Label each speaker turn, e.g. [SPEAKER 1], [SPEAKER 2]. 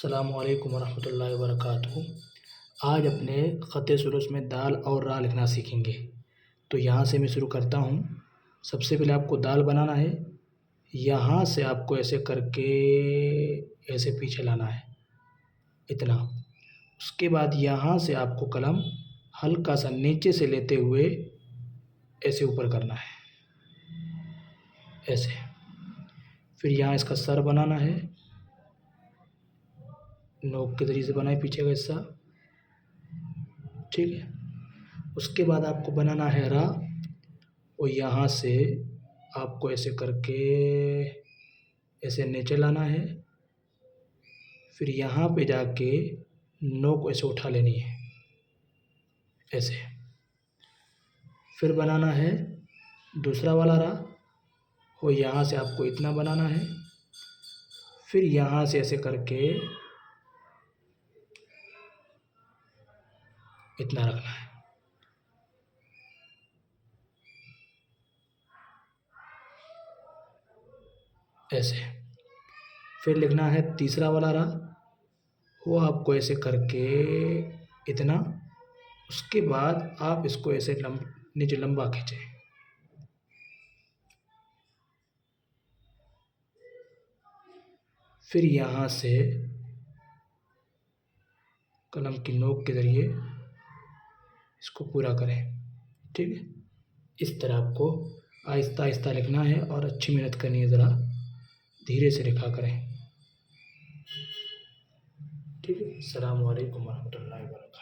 [SPEAKER 1] अस्सलामुअलैकुम वरहमतुल्लाहि वबरकातुहू। आज अपने ख़त सुरुस में दाल और रा लिखना सीखेंगे। तो यहाँ से मैं शुरू करता हूँ। सबसे पहले आपको दाल बनाना है। यहाँ से आपको ऐसे करके ऐसे पीछे लाना है, इतना। उसके बाद यहाँ से आपको कलम हल्का सा नीचे से लेते हुए ऐसे ऊपर करना है, ऐसे। फिर यहाँ इसका सर बनाना है, नोक के ज़रिए से बनाए पीछे का हिस्सा, ठीक है। उसके बाद आपको बनाना है रा, और यहाँ से आपको ऐसे करके ऐसे नीचे लाना है। फिर यहाँ पे जाके नोक ऐसे उठा लेनी है, ऐसे। फिर बनाना है दूसरा वाला रा, और यहाँ से आपको इतना बनाना है। फिर यहाँ से ऐसे करके इतना रखना है, ऐसे। फिर लिखना है तीसरा वाला रा, वो आपको ऐसे करके इतना। उसके बाद आप इसको ऐसे नीचे लंबा खींचें, फिर यहाँ से कलम की नोक के ज़रिए इसको पूरा करें, ठीक है। इस तरह आपको आहिस्ता आहिस्ता लिखना है और अच्छी मेहनत करनी है, ज़रा धीरे से लिखा करें, ठीक है। अस्सलामु अलैकुम वरहमतुल्लाहि वबरकातुहू।